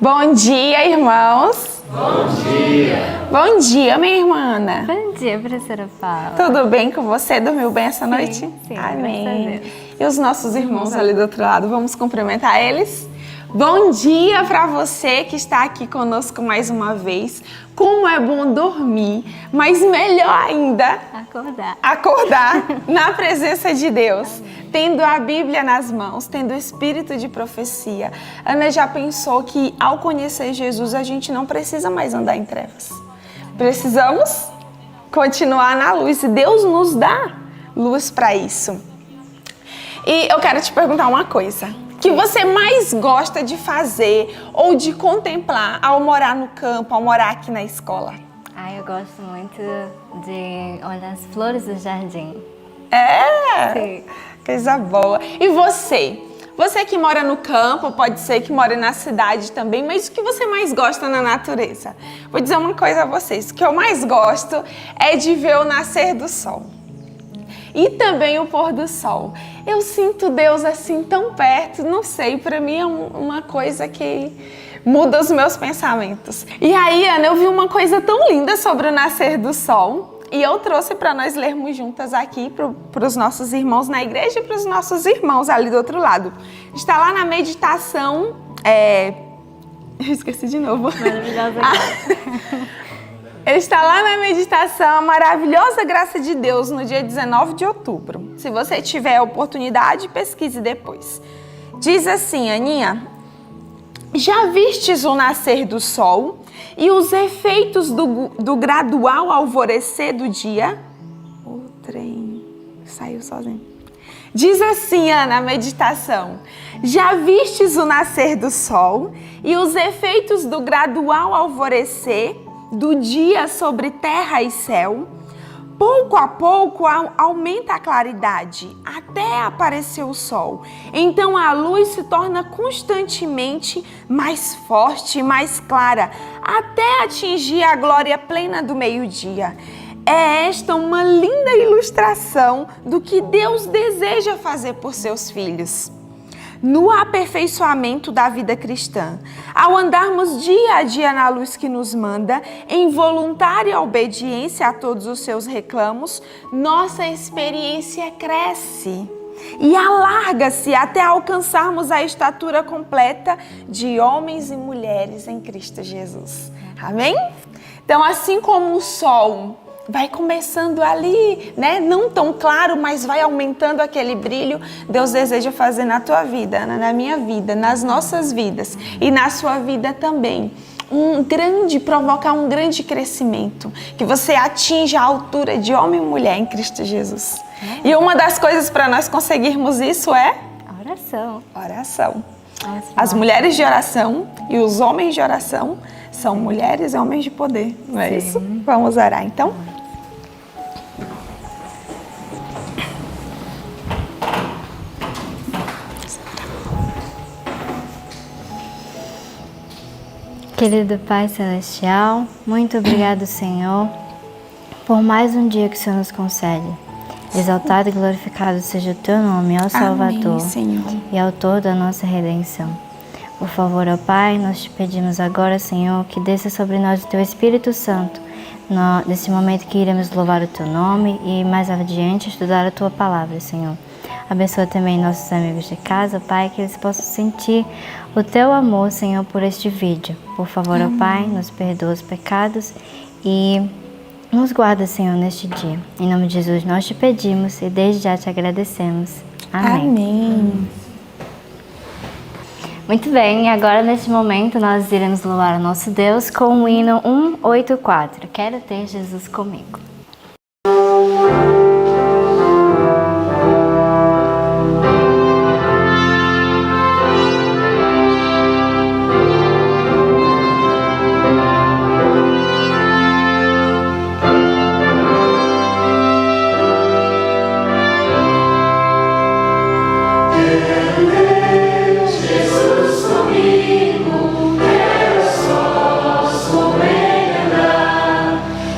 Bom dia, irmãos. Bom dia. Bom dia, minha irmã Ana. Bom dia, professora Paula. Tudo bem com você? Dormiu bem essa noite? Sim, amém. E os nossos irmãos ali do outro lado, vamos cumprimentar eles? Bom dia para você que está aqui conosco mais uma vez. Como é bom dormir, mas melhor ainda acordar na presença de Deus, tendo a Bíblia nas mãos, tendo o espírito de profecia. Ana já pensou que ao conhecer Jesus a gente não precisa mais andar em trevas. Precisamos continuar na luz e Deus nos dá luz para isso. E eu quero te perguntar uma coisa. O que você mais gosta de fazer ou de contemplar ao morar no campo, ao morar aqui na escola? Eu gosto muito de olhar as flores do jardim. É? Sim. Coisa boa. E você? Você que mora no campo, pode ser que mora na cidade também, mas o que você mais gosta na natureza? Vou dizer uma coisa a vocês, o que eu mais gosto é de ver o nascer do sol. E também o pôr do sol. Eu sinto Deus assim tão perto, não sei, para mim é uma coisa que muda os meus pensamentos. E aí, Ana, eu vi uma coisa tão linda sobre o nascer do sol e eu trouxe para nós lermos juntas aqui para os nossos irmãos na igreja e para os nossos irmãos ali do outro lado. Está lá na meditação, eu esqueci de novo. Maravilhosa. Está lá na meditação A Maravilhosa Graça de Deus, no dia 19 de outubro. Se você tiver a oportunidade, pesquise depois. Diz assim, Aninha: já vistes o nascer do sol e os efeitos do gradual alvorecer do dia? O trem saiu sozinho. Diz assim, Ana, a meditação: já vistes o nascer do sol e os efeitos do gradual alvorecer do dia sobre terra e céu? Pouco a pouco aumenta a claridade, até aparecer o sol. Então a luz se torna constantemente mais forte e mais clara, até atingir a glória plena do meio-dia. É esta uma linda ilustração do que Deus deseja fazer por seus filhos no aperfeiçoamento da vida cristã. Ao andarmos dia a dia na luz que nos manda, em voluntária obediência a todos os seus reclamos, nossa experiência cresce e alarga-se até alcançarmos a estatura completa de homens e mulheres em Cristo Jesus. Amém? Então, assim como o sol vai começando ali, né? Não tão claro, mas vai aumentando aquele brilho. Deus deseja fazer na tua vida, na minha vida, nas nossas vidas e na sua vida também. Provocar um grande crescimento. Que você atinja a altura de homem e mulher em Cristo Jesus. E uma das coisas para nós conseguirmos isso é? Oração. As mulheres de oração e os homens de oração são mulheres e homens de poder, não é isso? Vamos orar então? Querido Pai Celestial, muito obrigado, Senhor, por mais um dia que o Senhor nos concede. Exaltado e glorificado seja o Teu nome, ó Salvador. Amém, Senhor. E autor da nossa redenção. Por favor, ó Pai, nós te pedimos agora, Senhor, que desça sobre nós o Teu Espírito Santo, nesse momento que iremos louvar o Teu nome e mais adiante estudar a Tua palavra, Senhor. Abençoa também nossos amigos de casa, Pai, que eles possam sentir o Teu amor, Senhor, por este vídeo. Por favor, ó Pai, nos perdoa os pecados e nos guarda, Senhor, neste dia. Em nome de Jesus nós te pedimos e desde já te agradecemos. Amém. Amém. Muito bem, e agora neste momento nós iremos louvar o nosso Deus com o hino 184. Quero ter Jesus comigo.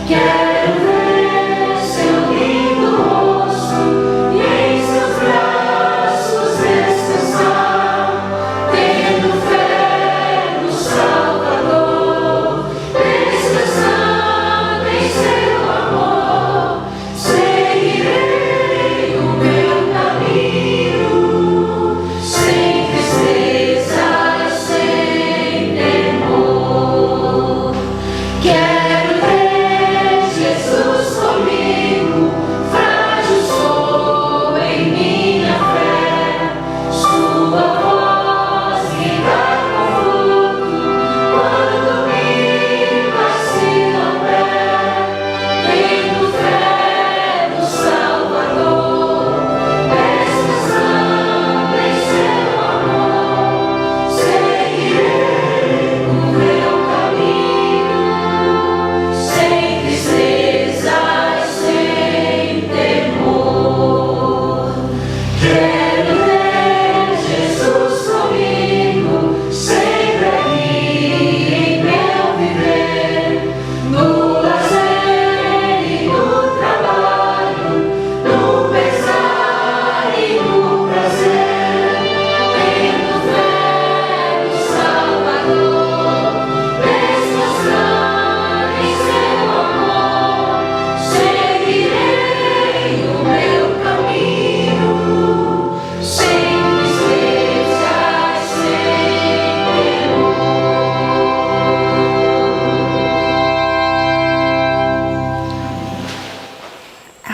Quero ver seu lindo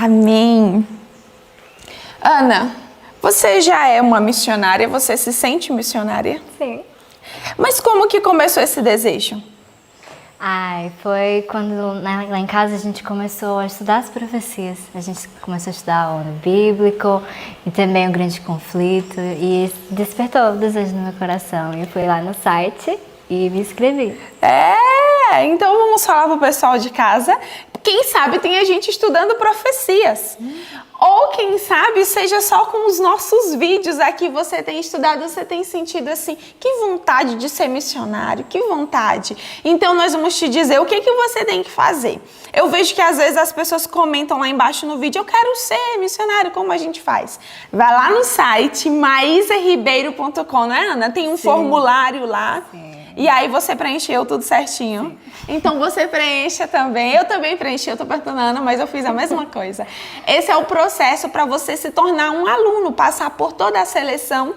Amém. Ana, você já é uma missionária? Você se sente missionária? Sim. Mas como que começou esse desejo? Foi quando lá em casa a gente começou a estudar as profecias. A gente começou a estudar o ano bíblico e também o grande conflito e despertou o desejo no meu coração. Eu fui lá no site e me inscrevi. Então vamos falar pro pessoal de casa. Quem sabe tem a gente estudando profecias. Ou quem sabe seja só com os nossos vídeos aqui você tem estudado, você tem sentido assim, que vontade de ser missionário, que vontade. Então nós vamos te dizer o que você tem que fazer. Eu vejo que às vezes as pessoas comentam lá embaixo no vídeo, eu quero ser missionário, como a gente faz? Vai lá no site maisaribeiro.com, não é, Ana? Tem um formulário lá. Sim. E aí você preencheu tudo certinho. Sim. Então você preencha também. Eu também preenchi, eu tô perguntando a Ana, mas eu fiz a mesma coisa. Esse é o processo para você se tornar um aluno, passar por toda a seleção.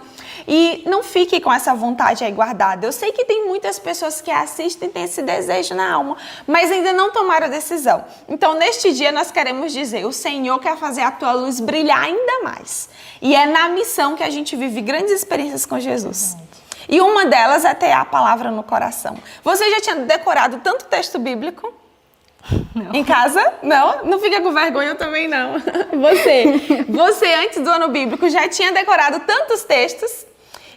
E não fique com essa vontade aí guardada. Eu sei que tem muitas pessoas que assistem e têm esse desejo na alma, mas ainda não tomaram a decisão. Então, neste dia, nós queremos dizer, o Senhor quer fazer a tua luz brilhar ainda mais. E é na missão que a gente vive grandes experiências com Jesus. E uma delas é ter a palavra no coração. Você já tinha decorado tanto texto bíblico? Não. Em casa? Não? Não fica com vergonha, eu também não. Você antes do ano bíblico já tinha decorado tantos textos?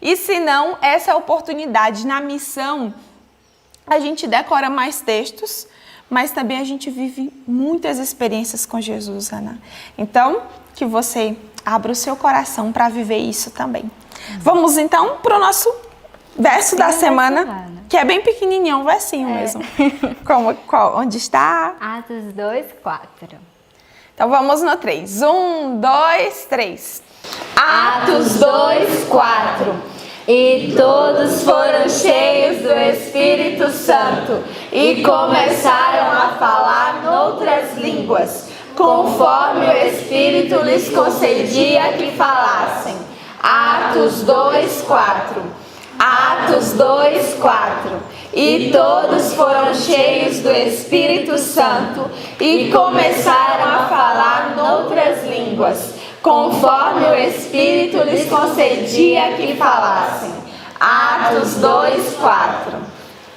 E se não, essa é a oportunidade. Na missão, a gente decora mais textos, mas também a gente vive muitas experiências com Jesus, Ana. Então, que você abra o seu coração para viver isso também. Vamos então para o nosso verso da semana, que é bem pequenininho, um versinho mesmo. Onde está? Atos 2, 4. Então vamos no 3. 1, 2, 3. Atos 2, 4. E todos foram cheios do Espírito Santo e começaram a falar noutras línguas, conforme o Espírito lhes concedia que falassem. Atos 2, 4. Atos 2, 4. E todos foram cheios do Espírito Santo e começaram a falar noutras línguas, conforme o Espírito lhes concedia que falassem. Atos 2, 4.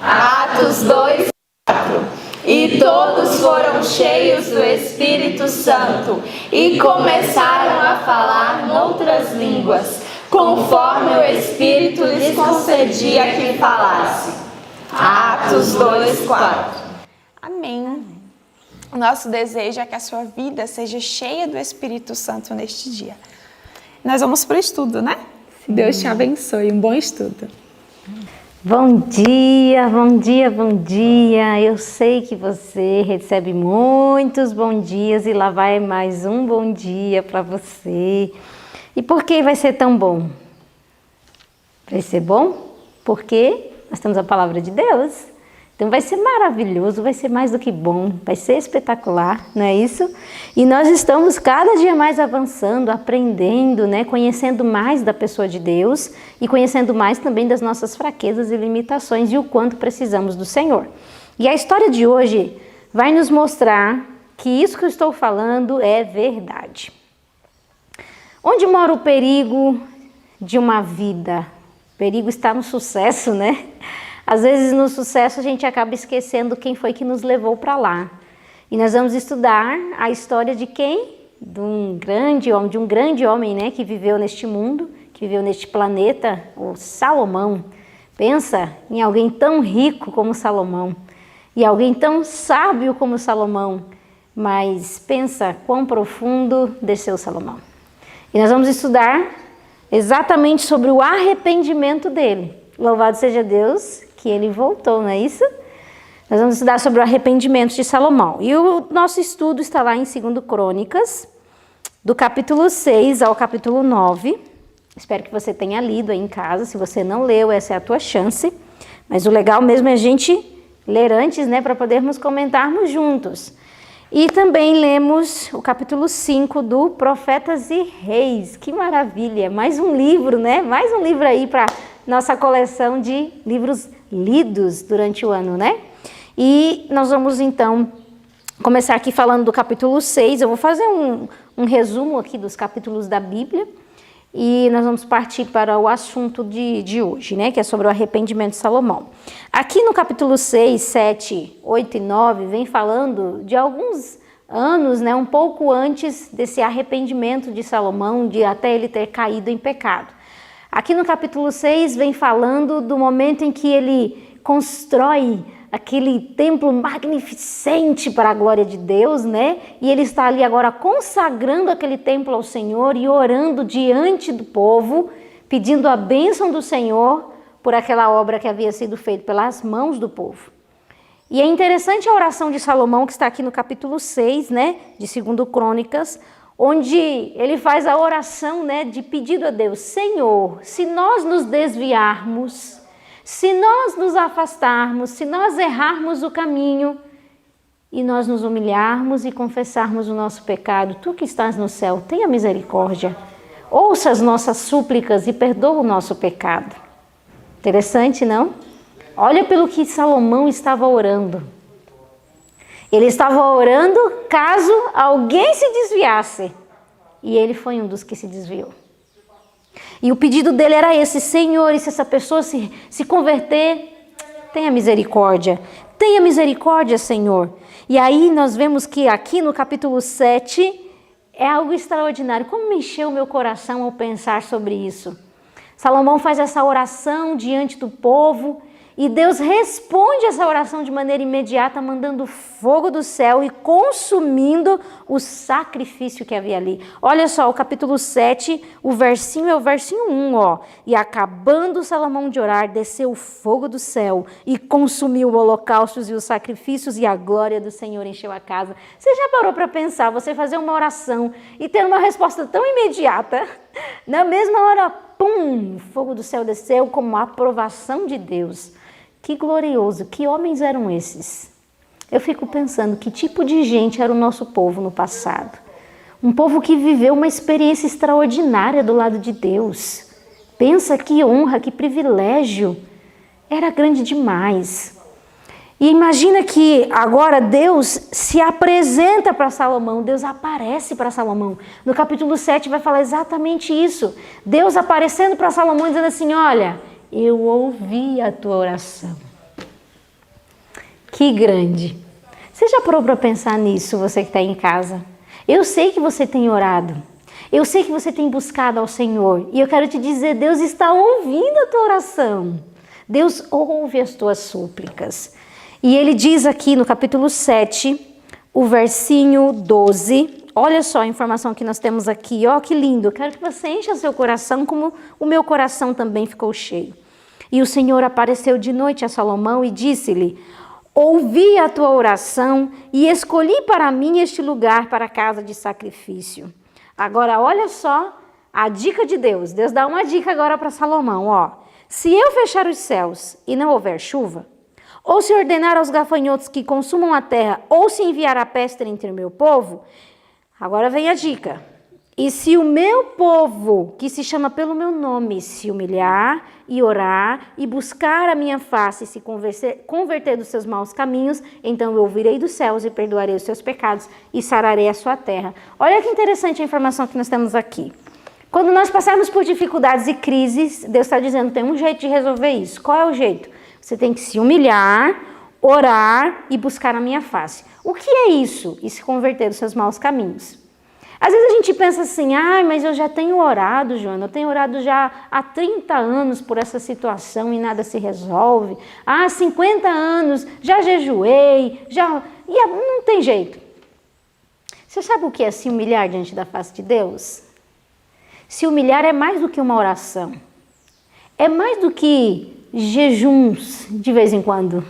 Atos 2, 4. E todos foram cheios do Espírito Santo e começaram a falar noutras línguas, conforme o Espírito lhes concedia que falasse. Atos 2, 4. Amém. O nosso desejo é que a sua vida seja cheia do Espírito Santo neste dia. Nós vamos para o estudo, né? Sim. Deus te abençoe. Um bom estudo. Bom dia, bom dia, bom dia. Eu sei que você recebe muitos bom dias e lá vai mais um bom dia para você. E por que vai ser tão bom? Vai ser bom porque nós temos a palavra de Deus. Então vai ser maravilhoso, vai ser mais do que bom, vai ser espetacular, não é isso? E nós estamos cada dia mais avançando, aprendendo, né? Conhecendo mais da pessoa de Deus e conhecendo mais também das nossas fraquezas e limitações e o quanto precisamos do Senhor. E a história de hoje vai nos mostrar que isso que eu estou falando é verdade. Onde mora o perigo de uma vida? O perigo está no sucesso, né? Às vezes no sucesso a gente acaba esquecendo quem foi que nos levou para lá. E nós vamos estudar a história de quem? De um grande homem, né, que viveu neste mundo, que viveu neste planeta, o Salomão. Pensa em alguém tão rico como Salomão e alguém tão sábio como Salomão, mas pensa quão profundo desceu Salomão. E nós vamos estudar exatamente sobre o arrependimento dele. Louvado seja Deus que ele voltou, não é isso? Nós vamos estudar sobre o arrependimento de Salomão. E o nosso estudo está lá em 2 Crônicas, do capítulo 6 ao capítulo 9. Espero que você tenha lido aí em casa. Se você não leu, essa é a tua chance. Mas o legal mesmo é a gente ler antes, né, para podermos comentarmos juntos. E também lemos o capítulo 5 do Profetas e Reis. Que maravilha! Mais um livro, né? Mais um livro aí para nossa coleção de livros lidos durante o ano, né? E nós vamos então começar aqui falando do capítulo 6. Eu vou fazer um resumo aqui dos capítulos da Bíblia e nós vamos partir para o assunto de hoje, né? Que é sobre o arrependimento de Salomão. Aqui no capítulo 6, 7, 8 e 9, vem falando de alguns anos, né? Um pouco antes desse arrependimento de Salomão, de até ele ter caído em pecado. Aqui no capítulo 6 vem falando do momento em que ele constrói aquele templo magnificente para a glória de Deus, né? E ele está ali agora consagrando aquele templo ao Senhor e orando diante do povo, pedindo a bênção do Senhor por aquela obra que havia sido feita pelas mãos do povo. E é interessante a oração de Salomão que está aqui no capítulo 6, né? De 2 Crônicas, onde ele faz a oração, né? De pedido a Deus: Senhor, se nós nos desviarmos, se nós nos afastarmos, se nós errarmos o caminho e nós nos humilharmos e confessarmos o nosso pecado, Tu que estás no céu, tenha misericórdia. Ouça as nossas súplicas e perdoa o nosso pecado. Interessante, não? Olha pelo que Salomão estava orando. Ele estava orando caso alguém se desviasse. E ele foi um dos que se desviou. E o pedido dele era esse: Senhor, e se essa pessoa se converter, tenha misericórdia. Tenha misericórdia, Senhor. E aí nós vemos que aqui no capítulo 7 é algo extraordinário. Como mexeu o meu coração ao pensar sobre isso. Salomão faz essa oração diante do povo e Deus responde essa oração de maneira imediata, mandando fogo do céu e consumindo o sacrifício que havia ali. Olha só, o capítulo 7, o versinho é o versinho 1, ó. E acabando Salomão de orar, desceu o fogo do céu e consumiu os holocaustos e os sacrifícios, e a glória do Senhor encheu a casa. Você já parou para pensar, você fazer uma oração e ter uma resposta tão imediata? Na mesma hora, pum, o fogo do céu desceu como a aprovação de Deus. Que glorioso, que homens eram esses? Eu fico pensando que tipo de gente era o nosso povo no passado. Um povo que viveu uma experiência extraordinária do lado de Deus. Pensa que honra, que privilégio. Era grande demais. E imagina que agora Deus se apresenta para Salomão, Deus aparece para Salomão. No capítulo 7 vai falar exatamente isso. Deus aparecendo para Salomão dizendo assim: olha, eu ouvi a tua oração. Que grande. Você já parou para pensar nisso, você que está em casa? Eu sei que você tem orado. Eu sei que você tem buscado ao Senhor. E eu quero te dizer, Deus está ouvindo a tua oração. Deus ouve as tuas súplicas. E ele diz aqui no capítulo 7, o versinho 12... Olha só a informação que nós temos aqui, ó, que lindo. Eu quero que você encha seu coração como o meu coração também ficou cheio. E o Senhor apareceu de noite a Salomão e disse-lhe: ouvi a tua oração e escolhi para mim este lugar para a casa de sacrifício. Agora, olha só a dica de Deus. Deus dá uma dica agora para Salomão, ó. Se eu fechar os céus e não houver chuva, ou se ordenar aos gafanhotos que consumam a terra, ou se enviar a peste entre o meu povo... Agora vem a dica. E se o meu povo, que se chama pelo meu nome, se humilhar e orar e buscar a minha face e se converter dos seus maus caminhos, então eu ouvirei dos céus e perdoarei os seus pecados e sararei a sua terra. Olha que interessante a informação que nós temos aqui. Quando nós passarmos por dificuldades e crises, Deus está dizendo, tem um jeito de resolver isso. Qual é o jeito? Você tem que se humilhar, orar e buscar a minha face. O que é isso? E se converter dos seus maus caminhos. Às vezes a gente pensa assim, mas eu já tenho orado, Joana, eu tenho orado já há 30 anos por essa situação e nada se resolve. Há 50 anos, já jejuei, não tem jeito. Você sabe o que é se humilhar diante da face de Deus? Se humilhar é mais do que uma oração. É mais do que jejuns de vez em quando.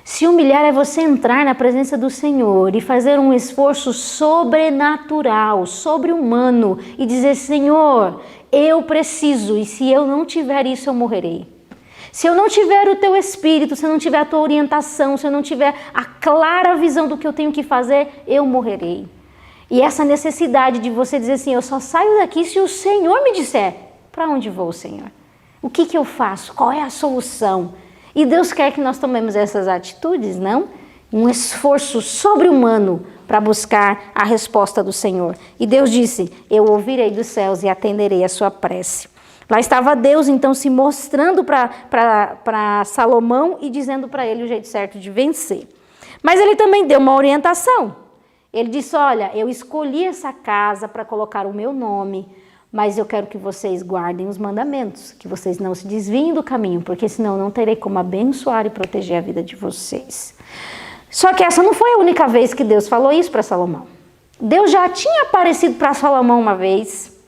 Se humilhar é você entrar na presença do Senhor e fazer um esforço sobrenatural, sobre-humano e dizer, Senhor, eu preciso e se eu não tiver isso eu morrerei. Se eu não tiver o teu espírito, se eu não tiver a tua orientação, se eu não tiver a clara visão do que eu tenho que fazer, eu morrerei. E essa necessidade de você dizer assim, eu só saio daqui se o Senhor me disser, para onde vou, Senhor? O que eu faço? Qual é a solução? E Deus quer que nós tomemos essas atitudes, não? um esforço sobre-humano para buscar a resposta do Senhor. E Deus disse: eu ouvirei dos céus e atenderei a sua prece. Lá estava Deus, então, se mostrando para Salomão e dizendo para ele o jeito certo de vencer. Mas ele também deu uma orientação. Ele disse: olha, eu escolhi essa casa para colocar o meu nome, mas eu quero que vocês guardem os mandamentos, que vocês não se desviem do caminho, porque senão eu não terei como abençoar e proteger a vida de vocês. Só que essa não foi a única vez que Deus falou isso para Salomão. Deus já tinha aparecido para Salomão uma vez,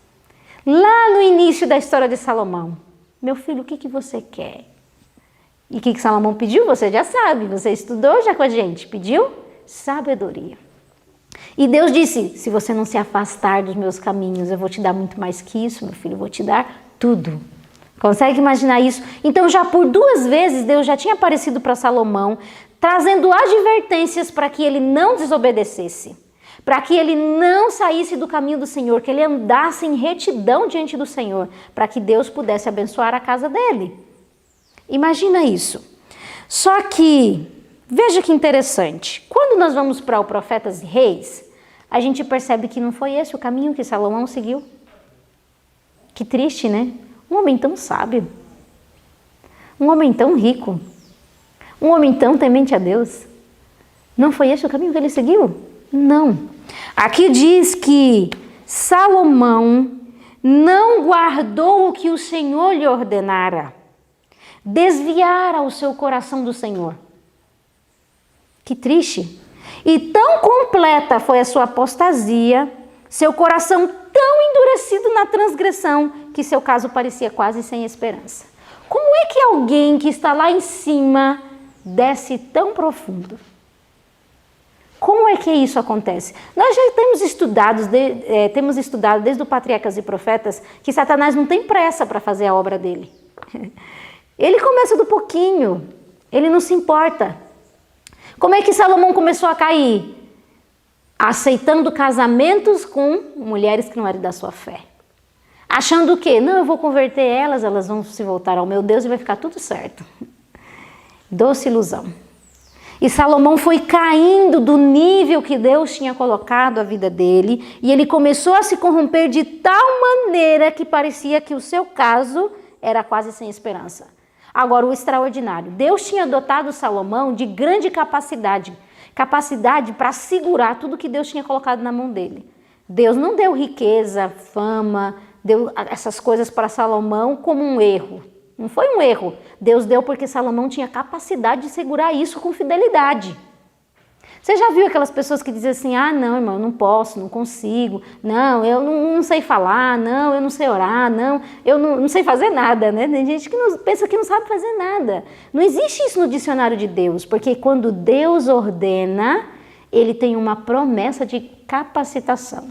lá no início da história de Salomão. Meu filho, o que você quer? E o que Salomão pediu? Você já sabe, você estudou já com a gente. Pediu sabedoria. E Deus disse: se você não se afastar dos meus caminhos, eu vou te dar muito mais que isso, meu filho, eu vou te dar tudo. Consegue imaginar isso? Então já por 2 vezes Deus já tinha aparecido para Salomão, trazendo advertências para que ele não desobedecesse, para que ele não saísse do caminho do Senhor, que ele andasse em retidão diante do Senhor, para que Deus pudesse abençoar a casa dele. Imagina isso. Só que, veja que interessante, quando nós vamos para o Profetas e Reis, a gente percebe que não foi esse o caminho que Salomão seguiu. Que triste, né? Um homem tão sábio, um homem tão rico, um homem tão temente a Deus. Não foi esse o caminho que ele seguiu? Não. Aqui diz que Salomão não guardou o que o Senhor lhe ordenara, desviara o seu coração do Senhor. Que triste. E tão completa foi a sua apostasia, seu coração tão endurecido na transgressão, que seu caso parecia quase sem esperança. Como é que alguém que está lá em cima desce tão profundo? Como é que isso acontece? Nós já temos estudado desde o Patriarcas e Profetas que Satanás não tem pressa para fazer a obra dele. Ele começa do pouquinho, ele não se importa. Como é que Salomão começou a cair? Aceitando casamentos com mulheres que não eram da sua fé. Achando o quê? Não, eu vou converter elas, elas vão se voltar ao meu Deus e vai ficar tudo certo. Doce ilusão. E Salomão foi caindo do nível que Deus tinha colocado a vida dele, e ele começou a se corromper de tal maneira que parecia que o seu caso era quase sem esperança. Agora, o extraordinário. Deus tinha dotado Salomão de grande capacidade para segurar tudo que Deus tinha colocado na mão dele. Deus não deu riqueza, fama, deu essas coisas para Salomão como um erro. Não foi um erro. Deus deu porque Salomão tinha capacidade de segurar isso com fidelidade. Você já viu aquelas pessoas que dizem assim: ah, não, irmão, eu não posso, não consigo, não, eu não sei falar, não, eu não sei orar, não, eu não sei fazer nada, né? Tem gente que pensa que não sabe fazer nada. Não existe isso no dicionário de Deus, porque quando Deus ordena, ele tem uma promessa de capacitação.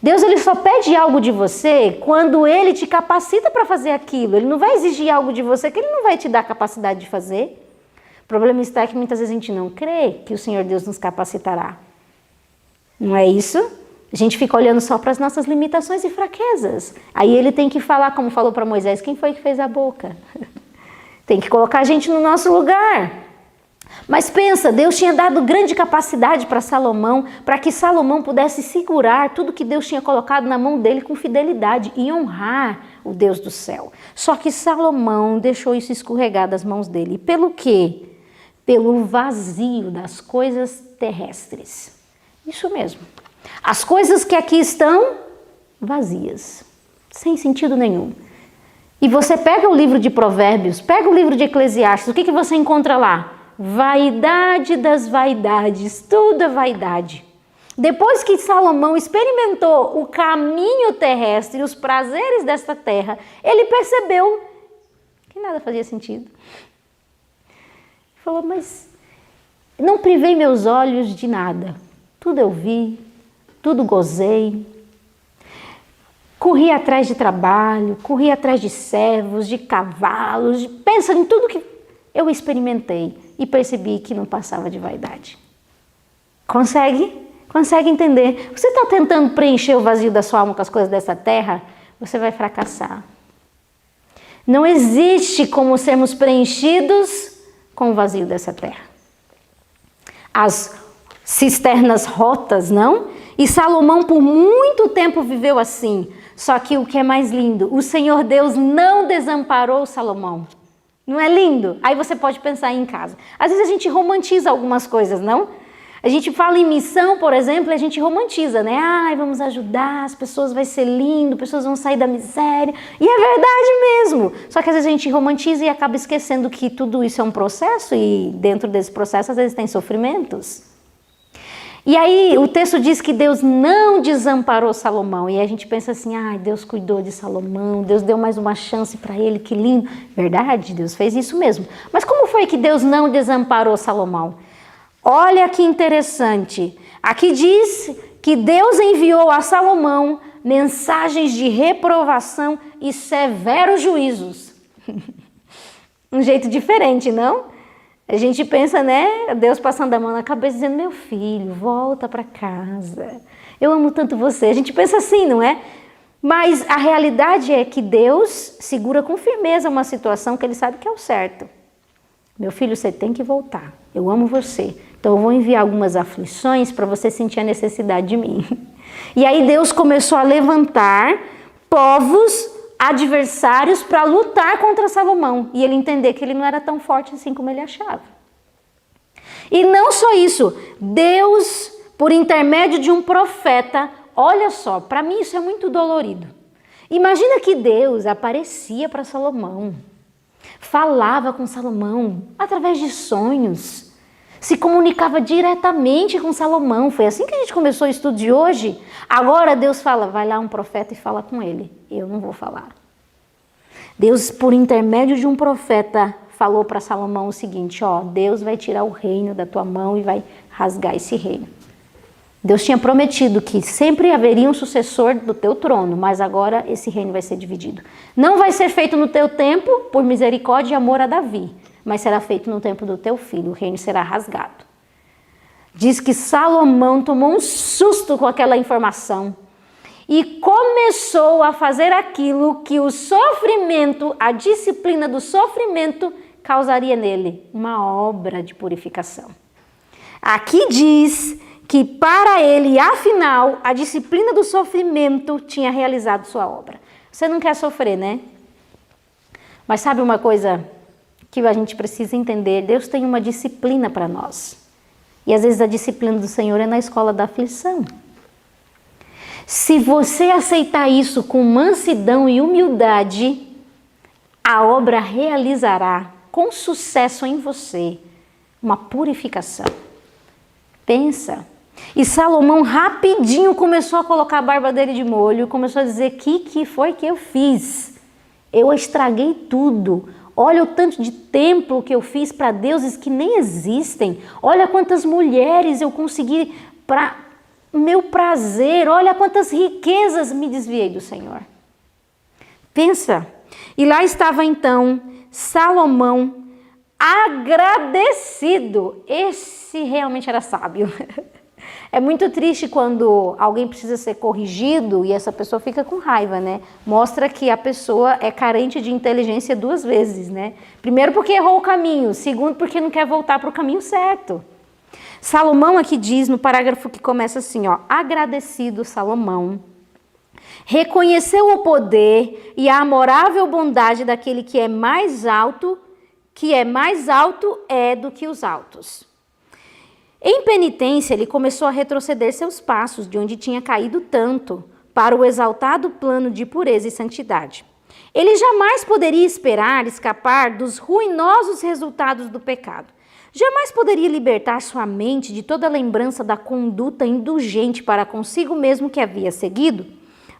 Deus, ele só pede algo de você quando ele te capacita para fazer aquilo. Ele não vai exigir algo de você que ele não vai te dar capacidade de fazer. O problema está que muitas vezes a gente não crê que o Senhor Deus nos capacitará. Não é isso? A gente fica olhando só para as nossas limitações e fraquezas. Aí ele tem que falar, como falou para Moisés: quem foi que fez a boca? Tem que colocar a gente no nosso lugar. Mas pensa, Deus tinha dado grande capacidade para Salomão, para que Salomão pudesse segurar tudo que Deus tinha colocado na mão dele com fidelidade e honrar o Deus do céu. Só que Salomão deixou isso escorregar das mãos dele. E pelo quê? Pelo vazio das coisas terrestres. Isso mesmo. As coisas que aqui estão vazias, sem sentido nenhum. E você pega o livro de Provérbios, pega o livro de Eclesiastes, o que você encontra lá? Vaidade das vaidades, tudo é vaidade. Depois que Salomão experimentou o caminho terrestre, os prazeres desta terra, ele percebeu que nada fazia sentido. Falou: mas não privei meus olhos de nada. Tudo eu vi, tudo gozei. Corri atrás de trabalho, corri atrás de servos, de cavalos, pensa em tudo que eu experimentei e percebi que não passava de vaidade. Consegue? Consegue entender? Você está tentando preencher o vazio da sua alma com as coisas dessa terra? Você vai fracassar. Não existe como sermos preenchidos com o vazio dessa terra. as cisternas rotas, não? E Salomão por muito tempo viveu assim. Só que o que é mais lindo, o Senhor Deus não desamparou Salomão. Não é lindo? Aí você pode pensar em casa. Às vezes a gente romantiza algumas coisas, não? A gente fala em missão, por exemplo, e a gente romantiza, né? Ai, vamos ajudar, as pessoas, vai ser lindo, pessoas vão sair da miséria. E é verdade mesmo. Só que às vezes a gente romantiza e acaba esquecendo que tudo isso é um processo e dentro desse processo às vezes tem sofrimentos. E aí o texto diz que Deus não desamparou Salomão. E a gente pensa assim, ai, Deus cuidou de Salomão, Deus deu mais uma chance para ele, que lindo. Verdade, Deus fez isso mesmo. Mas como foi que Deus não desamparou Salomão? Olha que interessante. Aqui diz que Deus enviou a Salomão mensagens de reprovação e severos juízos. Um jeito diferente, não? A gente pensa, né? Deus passando a mão na cabeça dizendo, meu filho, volta para casa. Eu amo tanto você. A gente pensa assim, não é? Mas a realidade é que Deus segura com firmeza uma situação que ele sabe que é o certo. Meu filho, você tem que voltar. Eu amo você. Então eu vou enviar algumas aflições para você sentir a necessidade de mim. E aí Deus começou a levantar povos adversários para lutar contra Salomão. E ele entender que ele não era tão forte assim como ele achava. E não só isso. Deus, por intermédio de um profeta, olha só, para mim isso é muito dolorido. Imagina que Deus aparecia para Salomão. Falava com Salomão através de sonhos, se comunicava diretamente com Salomão. Foi assim que a gente começou o estudo de hoje. Agora Deus fala, vai lá um profeta e fala com ele. Eu não vou falar. Deus, por intermédio de um profeta, falou para Salomão o seguinte, ó, Deus vai tirar o reino da tua mão e vai rasgar esse reino. Deus tinha prometido que sempre haveria um sucessor do teu trono, mas agora esse reino vai ser dividido. Não vai ser feito no teu tempo, por misericórdia e amor a Davi, mas será feito no tempo do teu filho, o reino será rasgado. Diz que Salomão tomou um susto com aquela informação e começou a fazer aquilo que o sofrimento, a disciplina do sofrimento causaria nele, uma obra de purificação. Aqui diz que para ele, afinal, a disciplina do sofrimento tinha realizado sua obra. Você não quer sofrer, né? Mas sabe uma coisa que a gente precisa entender? Deus tem uma disciplina para nós. E às vezes a disciplina do Senhor é na escola da aflição. Se você aceitar isso com mansidão e humildade, a obra realizará com sucesso em você uma purificação. Pensa. E Salomão rapidinho começou a colocar a barba dele de molho, começou a dizer, que foi que eu fiz? Eu estraguei tudo. Olha o tanto de templo que eu fiz para deuses que nem existem. Olha quantas mulheres eu consegui para meu prazer. Olha quantas riquezas me desviei do Senhor. Pensa. E lá estava então Salomão agradecido. Esse realmente era sábio. É muito triste quando alguém precisa ser corrigido e essa pessoa fica com raiva, né? Mostra que a pessoa é carente de inteligência duas vezes, né? Primeiro porque errou o caminho, segundo porque não quer voltar para o caminho certo. Salomão aqui diz no parágrafo que começa assim, ó, agradecido Salomão, reconheceu o poder e a amorável bondade daquele que é mais alto é do que os altos. Em penitência, ele começou a retroceder seus passos, de onde tinha caído tanto, para o exaltado plano de pureza e santidade. Ele jamais poderia esperar escapar dos ruinosos resultados do pecado. Jamais poderia libertar sua mente de toda lembrança da conduta indulgente para consigo mesmo que havia seguido,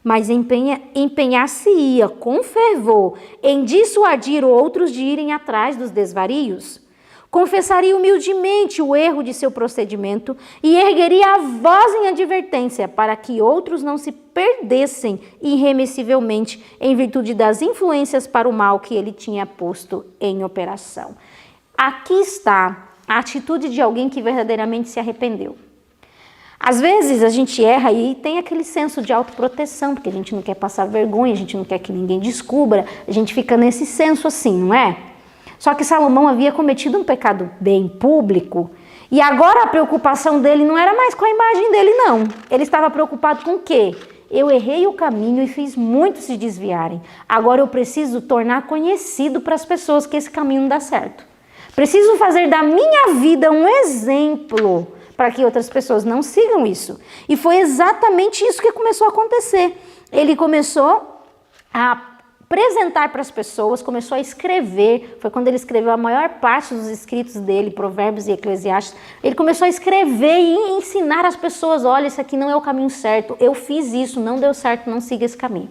mas empenhar-se-ia com fervor em dissuadir outros de irem atrás dos desvarios. Confessaria humildemente o erro de seu procedimento e ergueria a voz em advertência para que outros não se perdessem irremissivelmente em virtude das influências para o mal que ele tinha posto em operação. Aqui está a atitude de alguém que verdadeiramente se arrependeu. Às vezes a gente erra e tem aquele senso de autoproteção, porque a gente não quer passar vergonha, a gente não quer que ninguém descubra, a gente fica nesse senso assim, não é? Só que Salomão havia cometido um pecado bem público E agora a preocupação dele não era mais com a imagem dele, não. Ele estava preocupado com o quê? Eu errei o caminho e fiz muitos se desviarem. Agora eu preciso tornar conhecido para as pessoas que esse caminho não dá certo. Preciso fazer da minha vida um exemplo para que outras pessoas não sigam isso. E foi exatamente isso que começou a acontecer. Ele começou a apresentar para as pessoas, começou a escrever. Foi quando ele escreveu a maior parte dos escritos dele, Provérbios e Eclesiastes. Ele começou a escrever e ensinar as pessoas, olha, isso aqui não é o caminho certo, eu fiz isso, não deu certo, não siga esse caminho.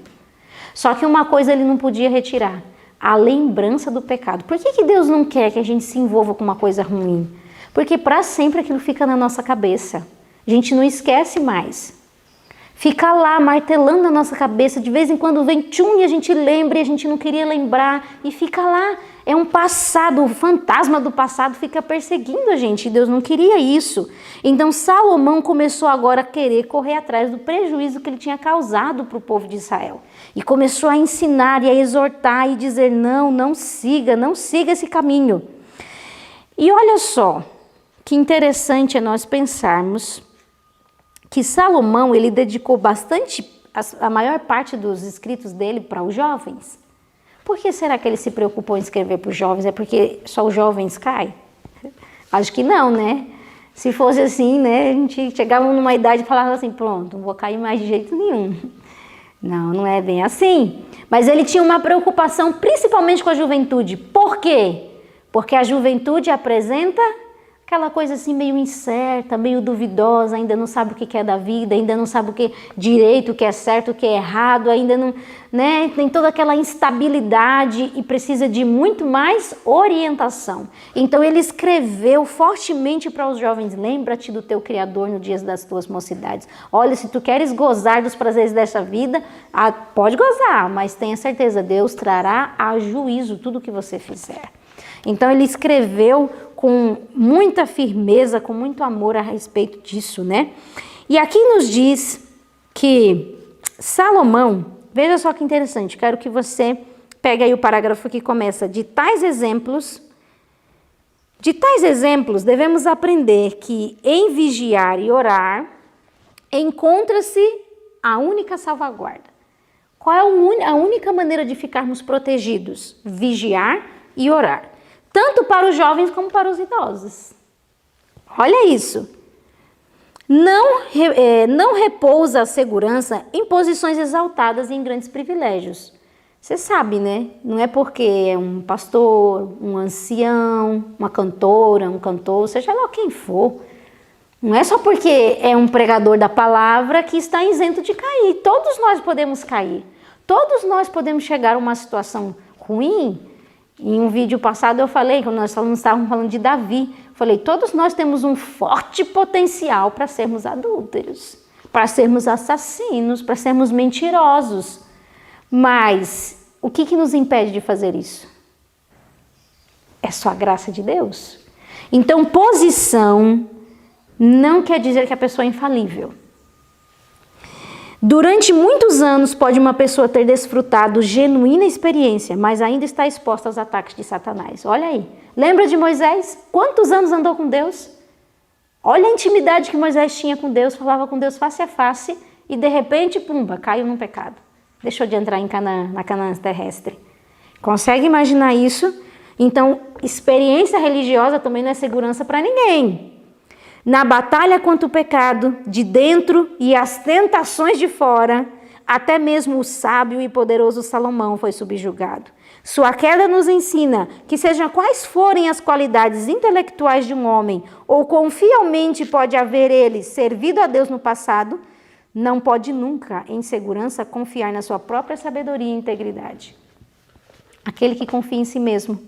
Só que uma coisa ele não podia retirar, a lembrança do pecado. Por que Deus não quer que a gente se envolva com uma coisa ruim? Porque para sempre aquilo fica na nossa cabeça. A gente não esquece mais. Fica lá martelando na nossa cabeça, de vez em quando vem tchum e a gente lembra e a gente não queria lembrar e fica lá. É um passado, o fantasma do passado fica perseguindo a gente e Deus não queria isso. Então Salomão começou agora a querer correr atrás do prejuízo que ele tinha causado para o povo de Israel. E começou a ensinar e a exortar e dizer não siga esse caminho. E olha só, que interessante é nós pensarmos que Salomão, ele dedicou bastante, a maior parte dos escritos dele para os jovens. Por que será que ele se preocupou em escrever para os jovens? É porque só os jovens caem? Acho que não, né? Se fosse assim, né, a gente chegava numa idade e falava assim, pronto, não vou cair mais de jeito nenhum. Não é bem assim. Mas ele tinha uma preocupação principalmente com a juventude. Por quê? Porque a juventude apresenta aquela coisa assim meio incerta, meio duvidosa, ainda não sabe o que é da vida, ainda não sabe o que é direito, o que é certo, o que é errado, ainda não, né, tem toda aquela instabilidade e precisa de muito mais orientação. Então ele escreveu fortemente para os jovens, lembra-te do teu Criador no dia das tuas mocidades. Olha, se tu queres gozar dos prazeres desta vida, pode gozar, mas tenha certeza, Deus trará a juízo tudo o que você fizer. Então ele escreveu com muita firmeza, com muito amor a respeito disso, né? E aqui nos diz que Salomão, veja só que interessante, quero que você pegue aí o parágrafo que começa, de tais exemplos devemos aprender que em vigiar e orar encontra-se a única salvaguarda. Qual é a única maneira de ficarmos protegidos? Vigiar e orar. Tanto para os jovens como para os idosos. Olha isso. Não repousa a segurança em posições exaltadas e em grandes privilégios. Você sabe, né? Não é porque é um pastor, um ancião, uma cantora, um cantor, seja lá quem for. Não é só porque é um pregador da palavra que está isento de cair. Todos nós podemos cair. Todos nós podemos chegar a uma situação ruim. Em um vídeo passado eu falei, quando nós estávamos falando de Davi, falei, todos nós temos um forte potencial para sermos adúlteros, para sermos assassinos, para sermos mentirosos. Mas o que nos impede de fazer isso? É só a graça de Deus. Então, posição não quer dizer que a pessoa é infalível. Durante muitos anos pode uma pessoa ter desfrutado genuína experiência, mas ainda está exposta aos ataques de Satanás. Olha aí, lembra de Moisés? Quantos anos andou com Deus? Olha a intimidade que Moisés tinha com Deus, falava com Deus face a face e de repente, pumba, caiu num pecado. Deixou de entrar na Canaã terrestre. Consegue imaginar isso? Então, experiência religiosa também não é segurança para ninguém. Na batalha contra o pecado, de dentro e as tentações de fora, até mesmo o sábio e poderoso Salomão foi subjugado. Sua queda nos ensina que, seja quais forem as qualidades intelectuais de um homem, ou quão fielmente pode haver ele servido a Deus no passado, não pode nunca, em segurança, confiar na sua própria sabedoria e integridade. Aquele que confia em si mesmo,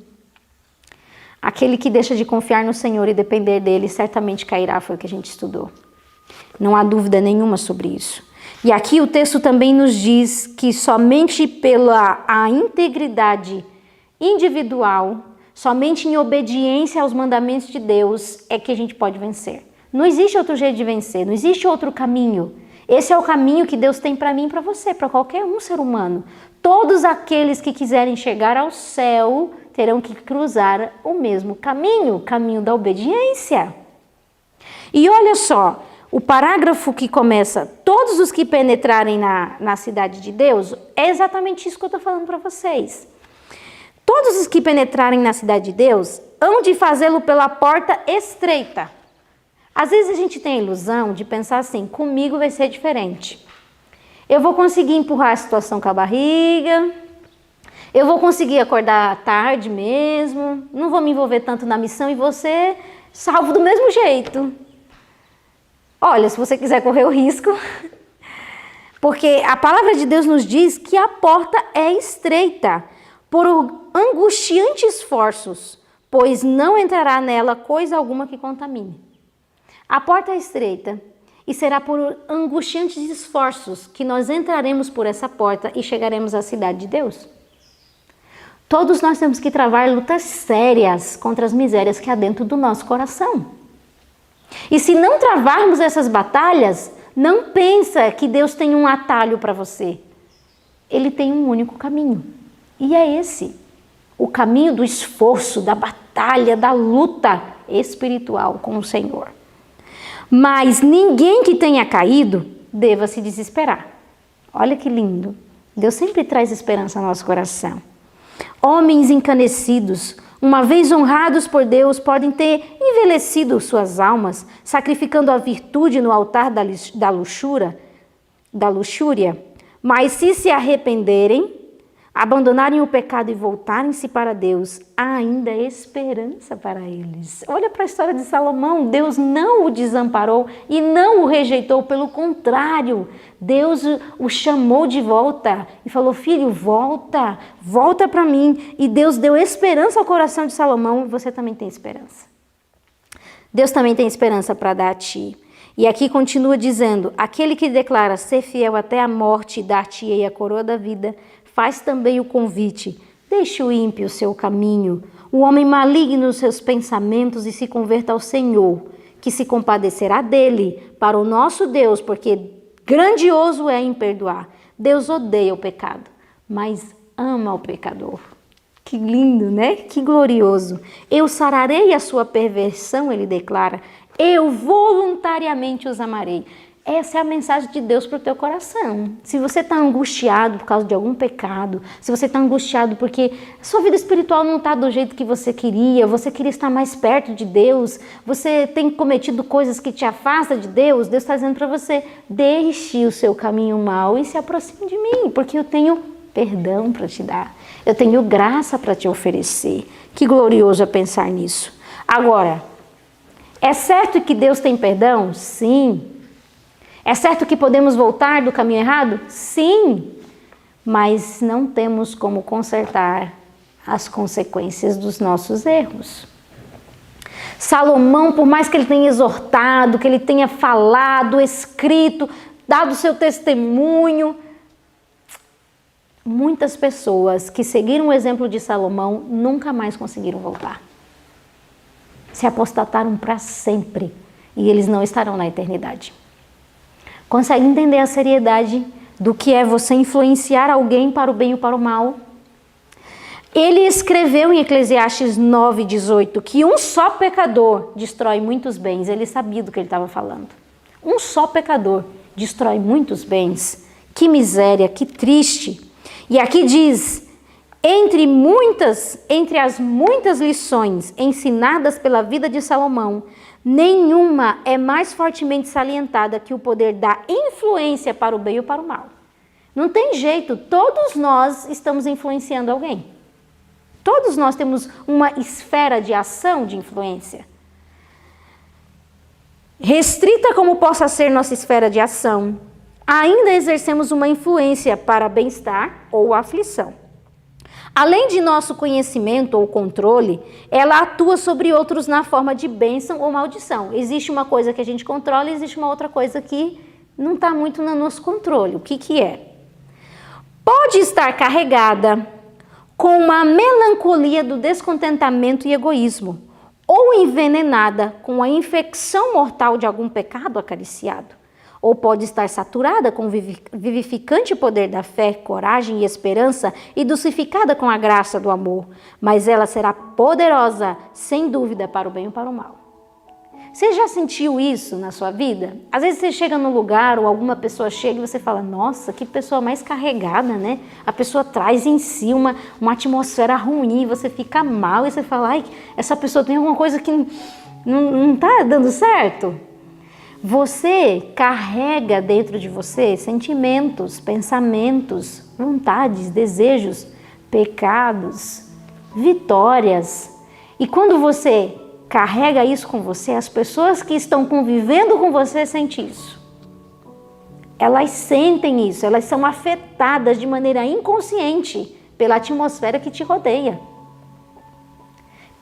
aquele que deixa de confiar no Senhor e depender dele, certamente cairá, foi o que a gente estudou. Não há dúvida nenhuma sobre isso. E aqui o texto também nos diz que somente pela a integridade individual, somente em obediência aos mandamentos de Deus é que a gente pode vencer. Não existe outro jeito de vencer, não existe outro caminho. Esse é o caminho que Deus tem para mim e para você, para qualquer um ser humano. Todos aqueles que quiserem chegar ao céu terão que cruzar o mesmo caminho, o caminho da obediência. E olha só, o parágrafo que começa, todos os que penetrarem na cidade de Deus, é exatamente isso que eu estou falando para vocês. Todos os que penetrarem na cidade de Deus, hão de fazê-lo pela porta estreita. Às vezes a gente tem a ilusão de pensar assim, comigo vai ser diferente. Eu vou conseguir empurrar a situação com a barriga, eu vou conseguir acordar tarde mesmo, não vou me envolver tanto na missão e vou ser salvo do mesmo jeito. Olha, se você quiser correr o risco, porque a palavra de Deus nos diz que a porta é estreita, por angustiantes esforços, pois não entrará nela coisa alguma que contamine. A porta é estreita e será por angustiantes esforços que nós entraremos por essa porta e chegaremos à cidade de Deus. Todos nós temos que travar lutas sérias contra as misérias que há dentro do nosso coração. E se não travarmos essas batalhas, não pensa que Deus tem um atalho para você. Ele tem um único caminho. E é esse, o caminho do esforço, da batalha, da luta espiritual com o Senhor. Mas ninguém que tenha caído deva se desesperar. Olha que lindo. Deus sempre traz esperança ao nosso coração. Homens encanecidos, uma vez honrados por Deus, podem ter envelhecido suas almas, sacrificando a virtude no altar da luxúria, mas se arrependerem, abandonarem o pecado e voltarem-se para Deus, há ainda esperança para eles. Olha para a história de Salomão, Deus não o desamparou e não o rejeitou, pelo contrário, Deus o chamou de volta e falou, filho, volta para mim. E Deus deu esperança ao coração de Salomão e você também tem esperança. Deus também tem esperança para dar a ti. E aqui continua dizendo, aquele que declara ser fiel até a morte e dar-te-ei a coroa da vida, faz também o convite, deixe o ímpio o seu caminho, o homem maligno os seus pensamentos e se converta ao Senhor, que se compadecerá dele, para o nosso Deus, porque grandioso é em perdoar. Deus odeia o pecado, mas ama o pecador. Que lindo, né? Que glorioso. Eu sararei a sua perversão, ele declara, eu voluntariamente os amarei. Essa é a mensagem de Deus para o teu coração. Se você está angustiado por causa de algum pecado, se você está angustiado porque a sua vida espiritual não está do jeito que você queria estar mais perto de Deus, você tem cometido coisas que te afastam de Deus, Deus está dizendo para você, deixe o seu caminho mau e se aproxime de mim, porque eu tenho perdão para te dar, eu tenho graça para te oferecer. Que glorioso é pensar nisso. Agora, é certo que Deus tem perdão? Sim. É certo que podemos voltar do caminho errado? Sim, mas não temos como consertar as consequências dos nossos erros. Salomão, por mais que ele tenha exortado, que ele tenha falado, escrito, dado seu testemunho, muitas pessoas que seguiram o exemplo de Salomão nunca mais conseguiram voltar. Se apostataram para sempre e eles não estarão na eternidade. Consegue entender a seriedade do que é você influenciar alguém para o bem ou para o mal? Ele escreveu em Eclesiastes 9:18 que um só pecador destrói muitos bens. Ele sabia do que ele estava falando. Um só pecador destrói muitos bens. Que miséria, que triste. E aqui diz, entre as muitas lições ensinadas pela vida de Salomão, nenhuma é mais fortemente salientada que o poder da influência para o bem ou para o mal. Não tem jeito, todos nós estamos influenciando alguém. Todos nós temos uma esfera de ação de influência. Restrita como possa ser nossa esfera de ação, ainda exercemos uma influência para bem-estar ou aflição. Além de nosso conhecimento ou controle, ela atua sobre outros na forma de bênção ou maldição. Existe uma coisa que a gente controla e existe uma outra coisa que não está muito no nosso controle. O que é? Pode estar carregada com uma melancolia do descontentamento e egoísmo, ou envenenada com a infecção mortal de algum pecado acariciado. Ou pode estar saturada com o vivificante poder da fé, coragem e esperança e dulcificada com a graça do amor, mas ela será poderosa, sem dúvida, para o bem ou para o mal. Você já sentiu isso na sua vida? Às vezes você chega num lugar ou alguma pessoa chega e você fala, nossa, que pessoa mais carregada, né? A pessoa traz em si uma atmosfera ruim, você fica mal e você fala, ai, essa pessoa tem alguma coisa que não tá dando certo. Você carrega dentro de você sentimentos, pensamentos, vontades, desejos, pecados, vitórias. E quando você carrega isso com você, as pessoas que estão convivendo com você sentem isso. Elas sentem isso, elas são afetadas de maneira inconsciente pela atmosfera que te rodeia.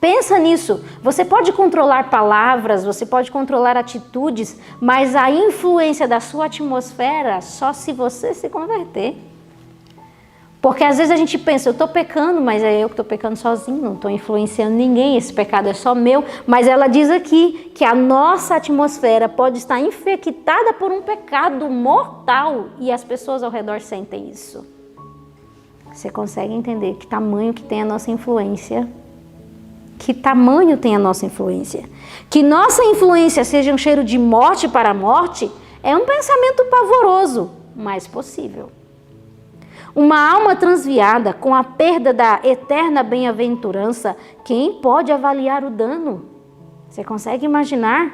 Pensa nisso. Você pode controlar palavras, você pode controlar atitudes, mas a influência da sua atmosfera só se você se converter. Porque às vezes a gente pensa, eu estou pecando, mas é eu que estou pecando sozinho, não estou influenciando ninguém, esse pecado é só meu. Mas ela diz aqui que a nossa atmosfera pode estar infectada por um pecado mortal e as pessoas ao redor sentem isso. Você consegue entender que tamanho que tem a nossa influência? Que tamanho tem a nossa influência? Que nossa influência seja um cheiro de morte para a morte é um pensamento pavoroso, mas possível. Uma alma transviada com a perda da eterna bem-aventurança, quem pode avaliar o dano? Você consegue imaginar?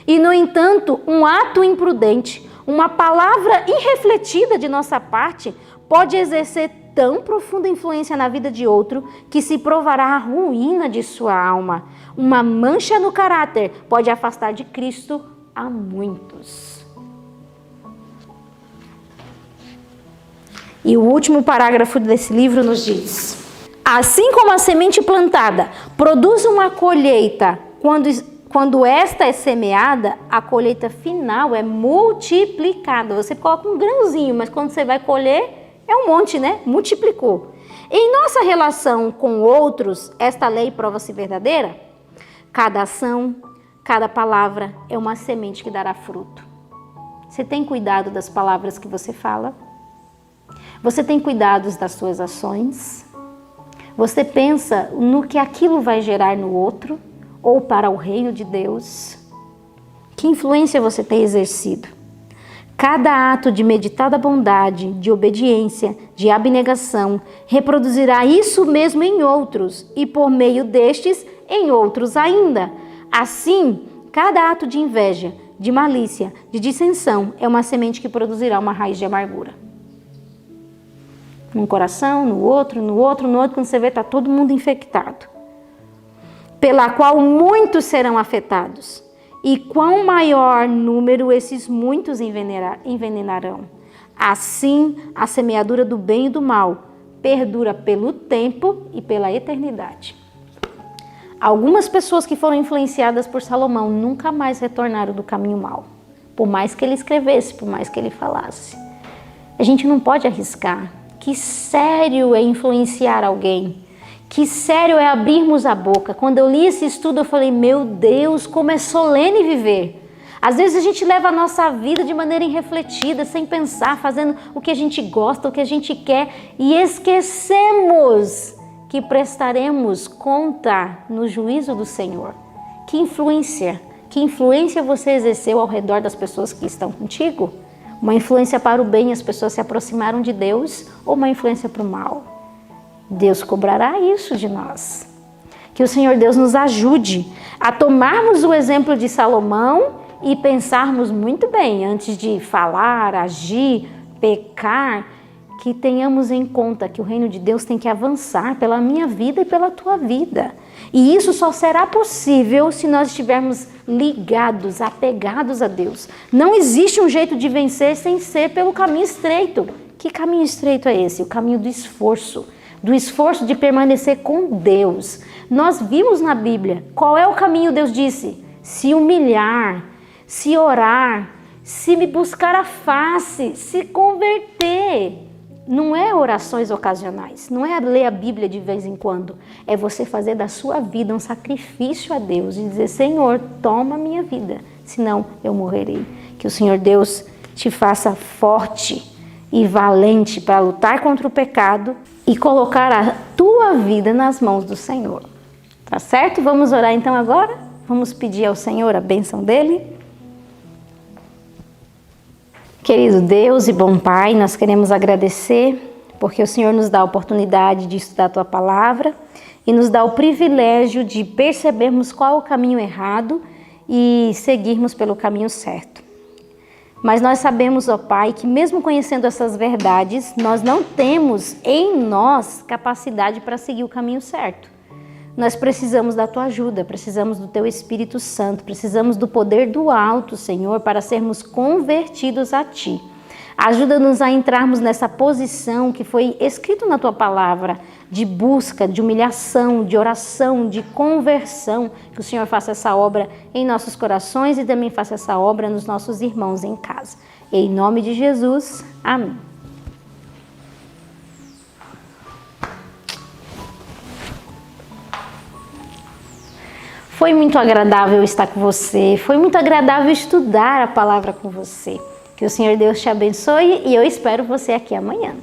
E, no entanto, um ato imprudente, uma palavra irrefletida de nossa parte, pode exercer tão profunda influência na vida de outro que se provará a ruína de sua alma. Uma mancha no caráter pode afastar de Cristo a muitos. E o último parágrafo desse livro nos diz: assim como a semente plantada produz uma colheita quando esta é semeada, a colheita final é multiplicada. Você coloca um grãozinho, mas quando você vai colher, é um monte, né? Multiplicou. Em nossa relação com outros, esta lei prova-se verdadeira? Cada ação, cada palavra é uma semente que dará fruto. Você tem cuidado das palavras que você fala? Você tem cuidado das suas ações? Você pensa no que aquilo vai gerar no outro ou para o reino de Deus? Que influência você tem exercido? Cada ato de meditada bondade, de obediência, de abnegação, reproduzirá isso mesmo em outros e por meio destes em outros ainda. Assim, cada ato de inveja, de malícia, de dissensão é uma semente que produzirá uma raiz de amargura. Num coração, no outro, quando você vê, está todo mundo infectado. Pela qual muitos serão afetados. E quão maior número esses muitos envenenarão. Assim, a semeadura do bem e do mal perdura pelo tempo e pela eternidade. Algumas pessoas que foram influenciadas por Salomão nunca mais retornaram do caminho mau. Por mais que ele escrevesse, por mais que ele falasse. A gente não pode arriscar. Que sério é influenciar alguém. Que sério é abrirmos a boca. Quando eu li esse estudo, eu falei, meu Deus, como é solene viver. Às vezes a gente leva a nossa vida de maneira irrefletida, sem pensar, fazendo o que a gente gosta, o que a gente quer, e esquecemos que prestaremos conta no juízo do Senhor. Que influência você exerceu ao redor das pessoas que estão contigo? Uma influência para o bem, as pessoas se aproximaram de Deus, ou uma influência para o mal? Deus cobrará isso de nós. Que o Senhor Deus nos ajude a tomarmos o exemplo de Salomão e pensarmos muito bem antes de falar, agir, pecar, que tenhamos em conta que o reino de Deus tem que avançar pela minha vida e pela tua vida. E isso só será possível se nós estivermos ligados, apegados a Deus. Não existe um jeito de vencer sem ser pelo caminho estreito. Que caminho estreito é esse? O caminho do esforço de permanecer com Deus. Nós vimos na Bíblia qual é o caminho. Deus disse: se humilhar, se orar, se me buscar a face, se converter. Não é orações ocasionais, não é ler a Bíblia de vez em quando, é você fazer da sua vida um sacrifício a Deus e dizer: Senhor, toma a minha vida, senão eu morrerei. Que o Senhor Deus te faça forte e valente para lutar contra o pecado e colocar a tua vida nas mãos do Senhor. Tá certo? Vamos orar então agora? Vamos pedir ao Senhor a bênção dele? Querido Deus e bom Pai, nós queremos agradecer porque o Senhor nos dá a oportunidade de estudar a Tua Palavra e nos dá o privilégio de percebermos qual é o caminho errado e seguirmos pelo caminho certo. Mas nós sabemos, ó Pai, que mesmo conhecendo essas verdades, nós não temos em nós capacidade para seguir o caminho certo. Nós precisamos da Tua ajuda, precisamos do Teu Espírito Santo, precisamos do poder do alto, Senhor, para sermos convertidos a Ti. Ajuda-nos a entrarmos nessa posição que foi escrito na Tua Palavra, de busca, de humilhação, de oração, de conversão. Que o Senhor faça essa obra em nossos corações e também faça essa obra nos nossos irmãos em casa. Em nome de Jesus, amém. Foi muito agradável estar com você, foi muito agradável estudar a palavra com você. Que o Senhor Deus te abençoe e eu espero você aqui amanhã.